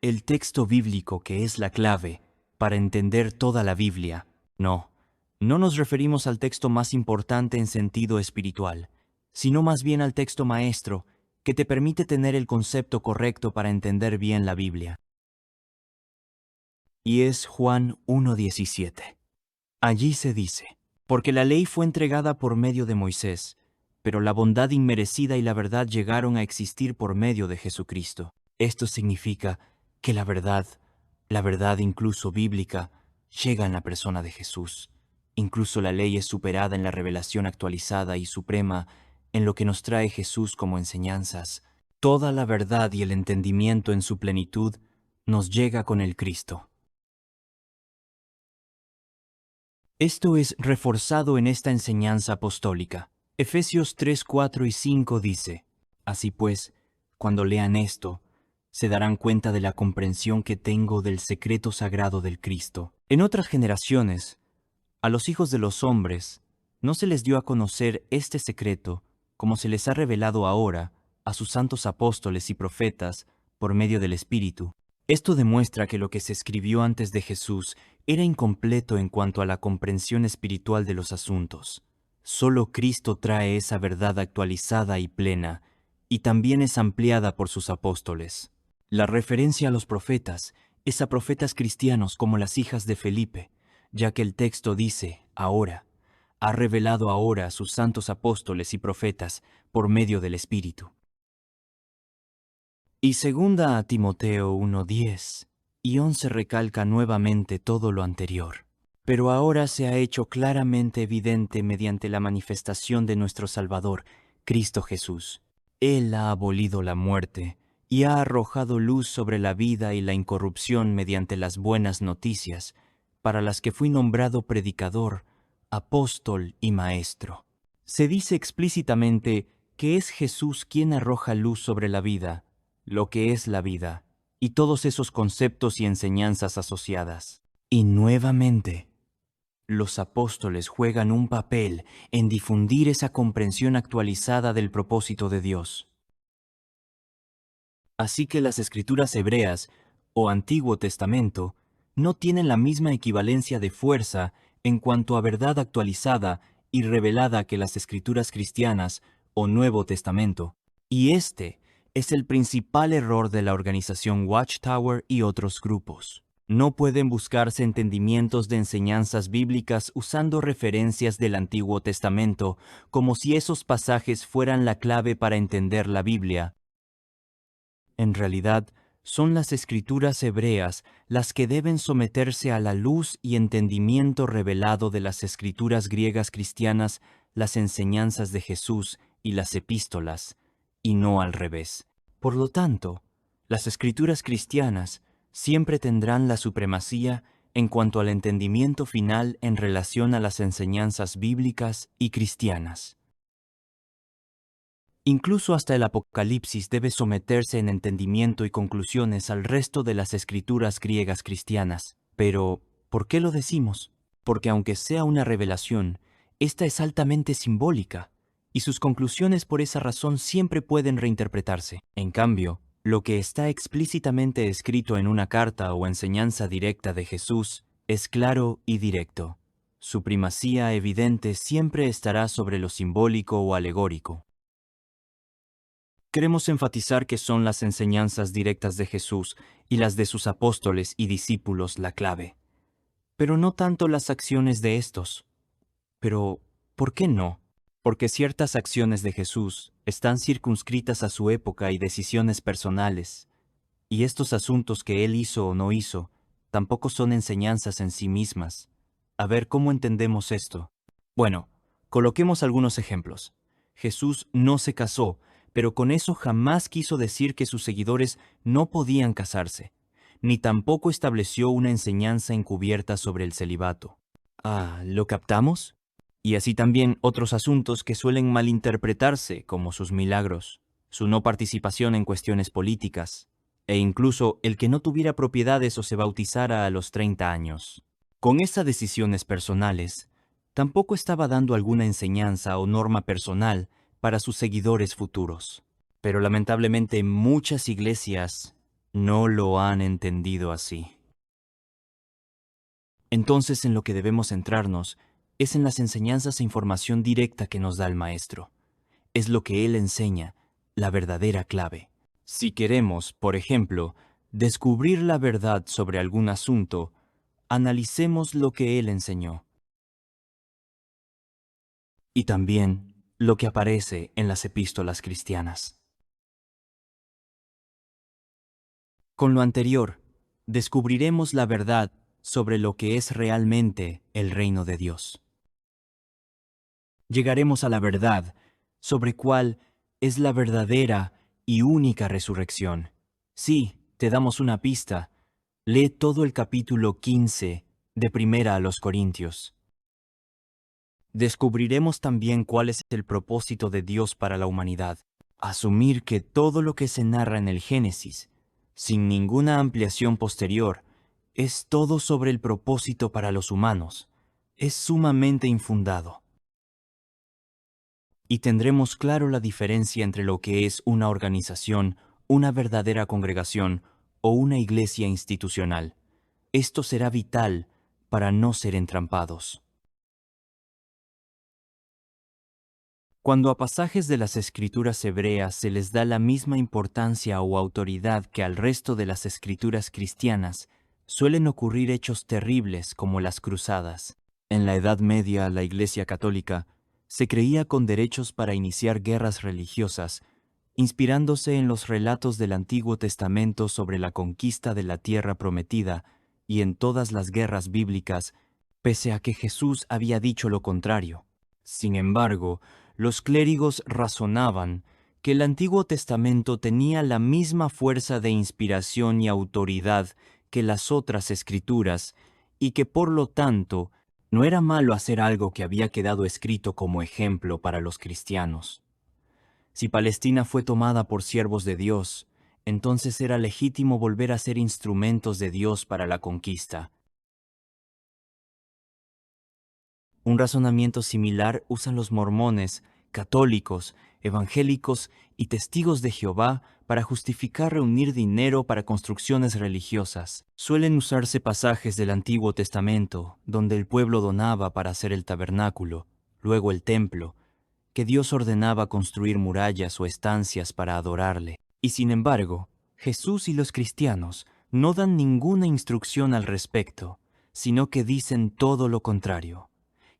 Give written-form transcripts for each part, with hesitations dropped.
el texto bíblico que es la clave para entender toda la Biblia. No nos referimos al texto más importante en sentido espiritual, sino más bien al texto maestro que te permite tener el concepto correcto para entender bien la Biblia. Y es Juan 1:17. Allí se dice: porque la ley fue entregada por medio de Moisés, pero la bondad inmerecida y la verdad llegaron a existir por medio de Jesucristo. Esto significa que la verdad incluso bíblica, llega en la persona de Jesús. Incluso la ley es superada en la revelación actualizada y suprema en lo que nos trae Jesús como enseñanzas. Toda la verdad y el entendimiento en su plenitud nos llega con el Cristo. Esto es reforzado en esta enseñanza apostólica. Efesios 3, 4 y 5 dice: así pues, cuando lean esto, se darán cuenta de la comprensión que tengo del secreto sagrado del Cristo. En otras generaciones, a los hijos de los hombres no se les dio a conocer este secreto como se les ha revelado ahora a sus santos apóstoles y profetas por medio del Espíritu. Esto demuestra que lo que se escribió antes de Jesús era incompleto en cuanto a la comprensión espiritual de los asuntos. Solo Cristo trae esa verdad actualizada y plena, y también es ampliada por sus apóstoles. La referencia a los profetas es a profetas cristianos como las hijas de Felipe, ya que el texto dice, ahora, ha revelado ahora a sus santos apóstoles y profetas por medio del Espíritu. Y segunda a Timoteo 1:10 y 11 recalca nuevamente todo lo anterior. Pero ahora se ha hecho claramente evidente mediante la manifestación de nuestro Salvador, Cristo Jesús. Él ha abolido la muerte y ha arrojado luz sobre la vida y la incorrupción mediante las buenas noticias, para las que fui nombrado predicador, apóstol y maestro. Se dice explícitamente que es Jesús quien arroja luz sobre la vida, lo que es la vida, y todos esos conceptos y enseñanzas asociadas. Y nuevamente, los apóstoles juegan un papel en difundir esa comprensión actualizada del propósito de Dios. Así que las escrituras hebreas, o Antiguo Testamento, no tienen la misma equivalencia de fuerza en cuanto a verdad actualizada y revelada que las escrituras cristianas, o Nuevo Testamento. Y este es el principal error de la organización Watchtower y otros grupos. No pueden buscarse entendimientos de enseñanzas bíblicas usando referencias del Antiguo Testamento, como si esos pasajes fueran la clave para entender la Biblia. En realidad, son las escrituras hebreas las que deben someterse a la luz y entendimiento revelado de las escrituras griegas cristianas, las enseñanzas de Jesús y las epístolas, y no al revés. Por lo tanto, las escrituras cristianas siempre tendrán la supremacía en cuanto al entendimiento final en relación a las enseñanzas bíblicas y cristianas. Incluso hasta el Apocalipsis debe someterse en entendimiento y conclusiones al resto de las escrituras griegas cristianas. Pero, ¿por qué lo decimos? Porque aunque sea una revelación, esta es altamente simbólica, y sus conclusiones por esa razón siempre pueden reinterpretarse. En cambio, lo que está explícitamente escrito en una carta o enseñanza directa de Jesús es claro y directo. Su primacía evidente siempre estará sobre lo simbólico o alegórico. Queremos enfatizar que son las enseñanzas directas de Jesús y las de sus apóstoles y discípulos la clave, pero no tanto las acciones de estos. Pero, ¿por qué no? Porque ciertas acciones de Jesús están circunscritas a su época y decisiones personales, y estos asuntos que él hizo o no hizo tampoco son enseñanzas en sí mismas. A ver, ¿cómo entendemos esto? Bueno, coloquemos algunos ejemplos. Jesús no se casó, pero con eso jamás quiso decir que sus seguidores no podían casarse, ni tampoco estableció una enseñanza encubierta sobre el celibato. ¿Lo captamos? Y así también otros asuntos que suelen malinterpretarse, como sus milagros, su no participación en cuestiones políticas, e incluso el que no tuviera propiedades o se bautizara a los 30 años. Con esas decisiones personales, tampoco estaba dando alguna enseñanza o norma personal para sus seguidores futuros. Pero lamentablemente muchas iglesias no lo han entendido así. Entonces en lo que debemos centrarnos es en las enseñanzas e información directa que nos da el Maestro. Es lo que Él enseña, la verdadera clave. Si queremos, por ejemplo, descubrir la verdad sobre algún asunto, analicemos lo que Él enseñó. Y también lo que aparece en las epístolas cristianas. Con lo anterior, descubriremos la verdad sobre lo que es realmente el reino de Dios. Llegaremos a la verdad sobre cuál es la verdadera y única resurrección. Sí, te damos una pista. Lee todo el capítulo 15 de Primera a los Corintios. Descubriremos también cuál es el propósito de Dios para la humanidad. Asumir que todo lo que se narra en el Génesis, sin ninguna ampliación posterior, es todo sobre el propósito para los humanos, es sumamente infundado. Y tendremos claro la diferencia entre lo que es una organización, una verdadera congregación o una iglesia institucional. Esto será vital para no ser entrampados. Cuando a pasajes de las escrituras hebreas se les da la misma importancia o autoridad que al resto de las escrituras cristianas, suelen ocurrir hechos terribles como las cruzadas. En la Edad Media, la Iglesia Católica se creía con derechos para iniciar guerras religiosas, inspirándose en los relatos del Antiguo Testamento sobre la conquista de la tierra prometida y en todas las guerras bíblicas, pese a que Jesús había dicho lo contrario. Sin embargo, los clérigos razonaban que el Antiguo Testamento tenía la misma fuerza de inspiración y autoridad que las otras escrituras y que por lo tanto no era malo hacer algo que había quedado escrito como ejemplo para los cristianos. Si Palestina fue tomada por siervos de Dios, entonces era legítimo volver a ser instrumentos de Dios para la conquista. Un razonamiento similar usan los mormones, católicos, evangélicos y testigos de Jehová para justificar reunir dinero para construcciones religiosas. Suelen usarse pasajes del Antiguo Testamento, donde el pueblo donaba para hacer el tabernáculo, luego el templo, que Dios ordenaba construir murallas o estancias para adorarle. Y sin embargo, Jesús y los cristianos no dan ninguna instrucción al respecto, sino que dicen todo lo contrario,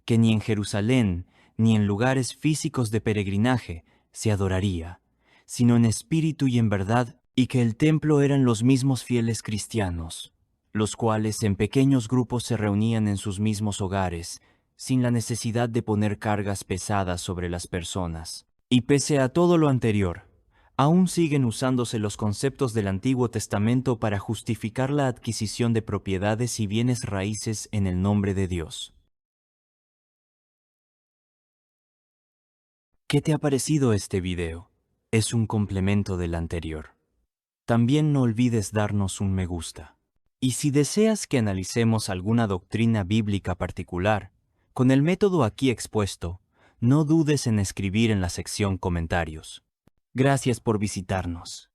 que ni en Jerusalén ni en lugares físicos de peregrinaje se adoraría, sino en espíritu y en verdad, y que el templo eran los mismos fieles cristianos, los cuales en pequeños grupos se reunían en sus mismos hogares, sin la necesidad de poner cargas pesadas sobre las personas. Y pese a todo lo anterior, aún siguen usándose los conceptos del Antiguo Testamento para justificar la adquisición de propiedades y bienes raíces en el nombre de Dios. ¿Qué te ha parecido este video? Es un complemento del anterior. También no olvides darnos un me gusta. Y si deseas que analicemos alguna doctrina bíblica particular, con el método aquí expuesto, no dudes en escribir en la sección comentarios. Gracias por visitarnos.